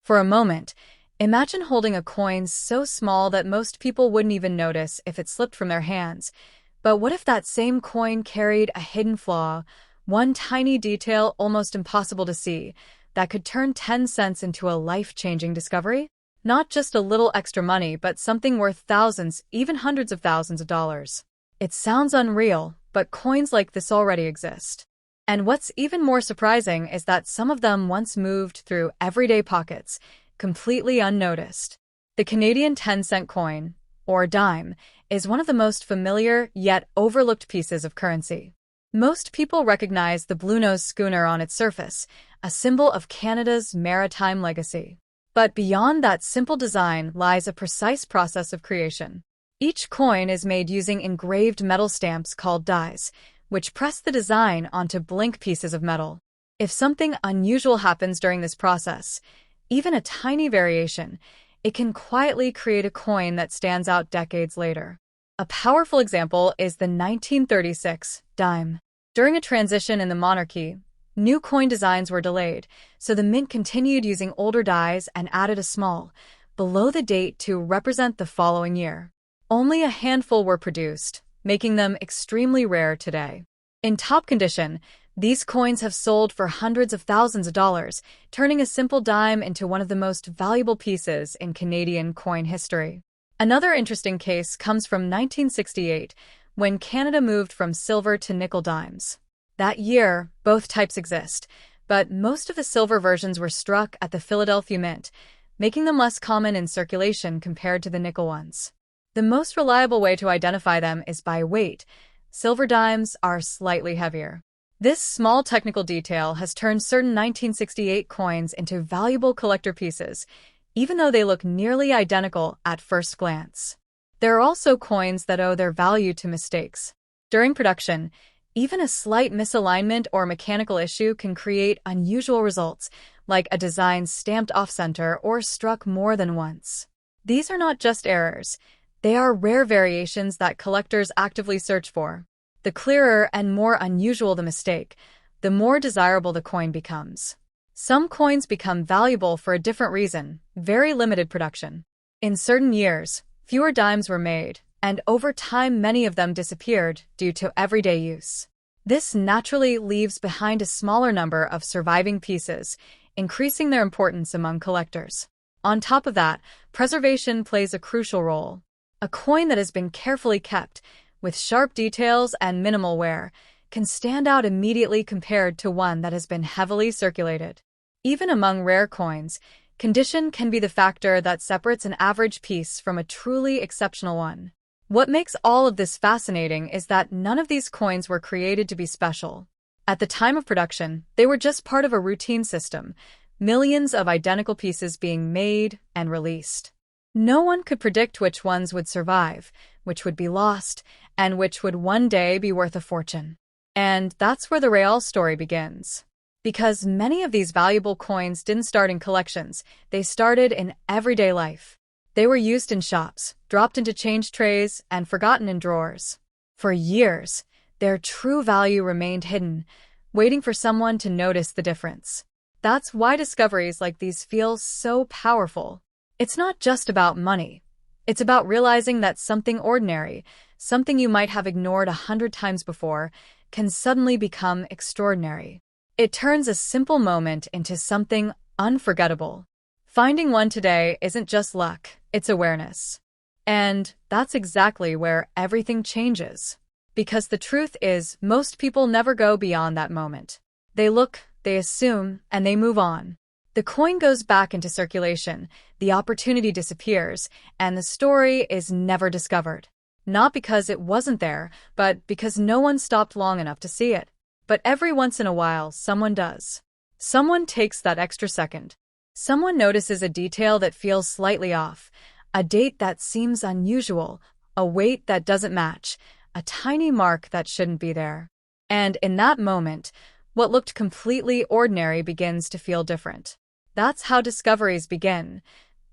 For a moment, imagine holding a coin so small that most people wouldn't even notice if it slipped from their hands. But what if that same coin carried a hidden flaw, one tiny detail almost impossible to see, that could turn 10 cents into a life-changing discovery? Not just a little extra money, but something worth thousands, even hundreds of thousands of dollars. It sounds unreal, but coins like this already exist. And what's even more surprising is that some of them once moved through everyday pockets, completely unnoticed. The Canadian 10-cent coin, or dime, is one of the most familiar yet overlooked pieces of currency. Most people recognize the blue-nosed schooner on its surface, a symbol of Canada's maritime legacy. But beyond that simple design lies a precise process of creation. Each coin is made using engraved metal stamps called dies, which press the design onto blank pieces of metal. If something unusual happens during this process, even a tiny variation, it can quietly create a coin that stands out decades later. A powerful example is the 1936 dime. During a transition in the monarchy, new coin designs were delayed, so the mint continued using older dies and added a small, below the date to represent the following year. Only a handful were produced, making them extremely rare today. In top condition, these coins have sold for hundreds of thousands of dollars, turning a simple dime into one of the most valuable pieces in Canadian coin history. Another interesting case comes from 1968, when Canada moved from silver to nickel dimes. That year, both types exist, but most of the silver versions were struck at the Philadelphia Mint, making them less common in circulation compared to the nickel ones. The most reliable way to identify them is by weight. Silver dimes are slightly heavier. This small technical detail has turned certain 1968 coins into valuable collector pieces, even though they look nearly identical at first glance. There are also coins that owe their value to mistakes. During production, even a slight misalignment or mechanical issue can create unusual results, like a design stamped off-center or struck more than once. These are not just errors. They are rare variations that collectors actively search for. The clearer and more unusual the mistake, the more desirable the coin becomes. Some coins become valuable for a different reason: very limited production. In certain years, fewer dimes were made, and over time many of them disappeared due to everyday use. This naturally leaves behind a smaller number of surviving pieces, increasing their importance among collectors. On top of that, preservation plays a crucial role. A coin that has been carefully kept, with sharp details and minimal wear, can stand out immediately compared to one that has been heavily circulated. Even among rare coins, condition can be the factor that separates an average piece from a truly exceptional one. What makes all of this fascinating is that none of these coins were created to be special. At the time of production, they were just part of a routine system, millions of identical pieces being made and released. No one could predict which ones would survive, which would be lost, and which would one day be worth a fortune. And that's where the real story begins. Because many of these valuable coins didn't start in collections, they started in everyday life. They were used in shops, dropped into change trays, and forgotten in drawers. For years, their true value remained hidden, waiting for someone to notice the difference. That's why discoveries like these feel so powerful. It's not just about money. It's about realizing that something ordinary, something you might have ignored 100 times before, can suddenly become extraordinary. It turns a simple moment into something unforgettable. Finding one today isn't just luck, it's awareness. And that's exactly where everything changes. Because the truth is, most people never go beyond that moment. They look, they assume, and they move on. The coin goes back into circulation, the opportunity disappears, and the story is never discovered. Not because it wasn't there, but because no one stopped long enough to see it. But every once in a while, someone does. Someone takes that extra second. Someone notices a detail that feels slightly off, a date that seems unusual, a weight that doesn't match, a tiny mark that shouldn't be there. And in that moment, what looked completely ordinary begins to feel different. That's how discoveries begin,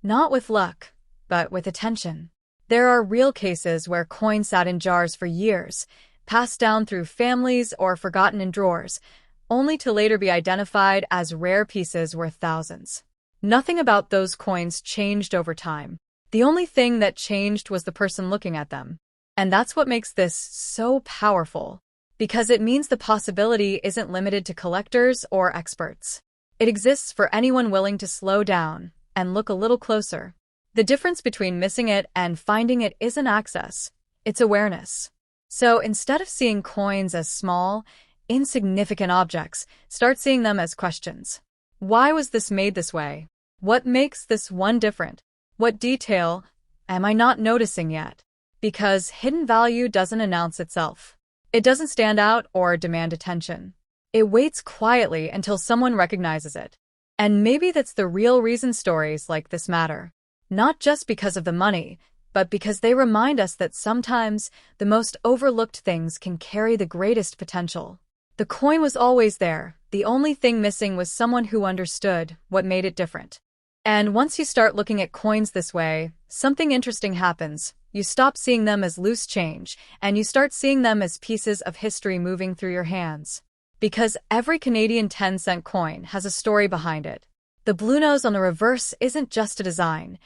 not with luck, but with attention. There are real cases where coins sat in jars for years, passed down through families or forgotten in drawers, only to later be identified as rare pieces worth thousands. Nothing about those coins changed over time. The only thing that changed was the person looking at them. And that's what makes this so powerful, because it means the possibility isn't limited to collectors or experts. It exists for anyone willing to slow down and look a little closer. The difference between missing it and finding it isn't access, it's awareness. So instead of seeing coins as small, insignificant objects, start seeing them as questions. Why was this made this way? What makes this one different? What detail am I not noticing yet? Because hidden value doesn't announce itself. It doesn't stand out or demand attention. It waits quietly until someone recognizes it. And maybe that's the real reason stories like this matter. Not just because of the money, but because they remind us that sometimes the most overlooked things can carry the greatest potential. The coin was always there. The only thing missing was someone who understood what made it different. And once you start looking at coins this way, something interesting happens. You stop seeing them as loose change, and you start seeing them as pieces of history moving through your hands. Because every Canadian 10-cent coin has a story behind it. The blue nose on the reverse isn't just a design.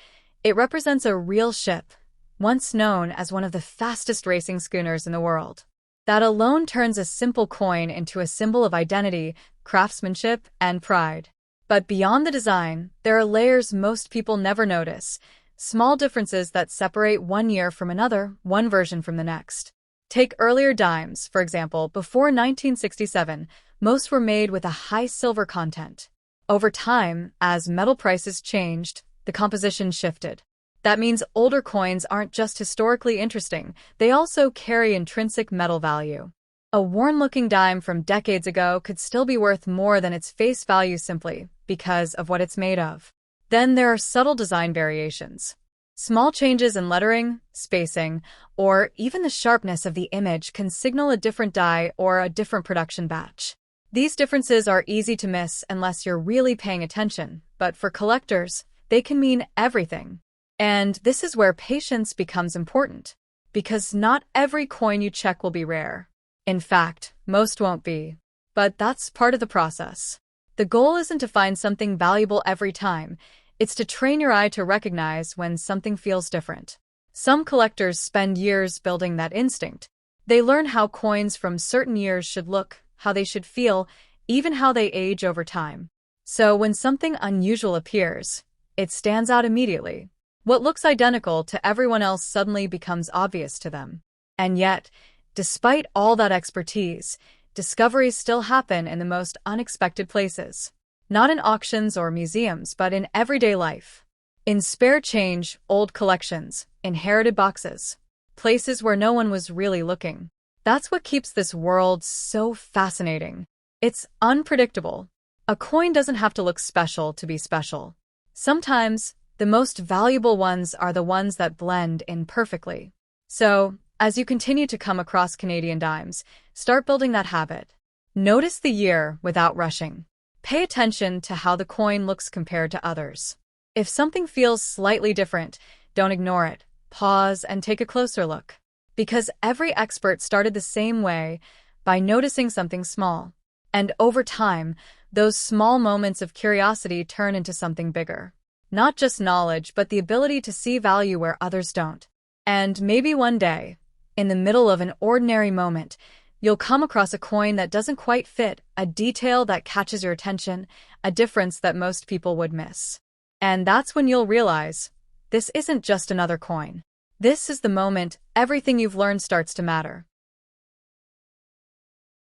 It represents a real ship, once known as one of the fastest racing schooners in the world. That alone turns a simple coin into a symbol of identity, craftsmanship, and pride. But beyond the design, there are layers most people never notice. Small differences that separate one year from another, one version from the next. Take earlier dimes, for example. Before 1967, most were made with a high silver content. Over time, as metal prices changed, the composition shifted. That means older coins aren't just historically interesting, they also carry intrinsic metal value. A worn-looking dime from decades ago could still be worth more than its face value simply because of what it's made of. Then there are subtle design variations. Small changes in lettering, spacing, or even the sharpness of the image can signal a different die or a different production batch. These differences are easy to miss unless you're really paying attention, but for collectors, they can mean everything. And this is where patience becomes important, because not every coin you check will be rare. In fact, most won't be. But that's part of the process. The goal isn't to find something valuable every time, it's to train your eye to recognize when something feels different. Some collectors spend years building that instinct. They learn how coins from certain years should look, how they should feel, even how they age over time. So when something unusual appears, it stands out immediately. What looks identical to everyone else suddenly becomes obvious to them. And yet, despite all that expertise, discoveries still happen in the most unexpected places. Not in auctions or museums, but in everyday life. In spare change, old collections, inherited boxes, places where no one was really looking. That's what keeps this world so fascinating. It's unpredictable. A coin doesn't have to look special to be special. Sometimes, the most valuable ones are the ones that blend in perfectly. So, as you continue to come across Canadian dimes, start building that habit. Notice the year without rushing. Pay attention to how the coin looks compared to others. If something feels slightly different, don't ignore it. Pause and take a closer look. Because every expert started the same way, by noticing something small. And over time, those small moments of curiosity turn into something bigger. Not just knowledge, but the ability to see value where others don't. And maybe one day, in the middle of an ordinary moment, you'll come across a coin that doesn't quite fit, a detail that catches your attention, a difference that most people would miss. And that's when you'll realize, this isn't just another coin. This is the moment everything you've learned starts to matter.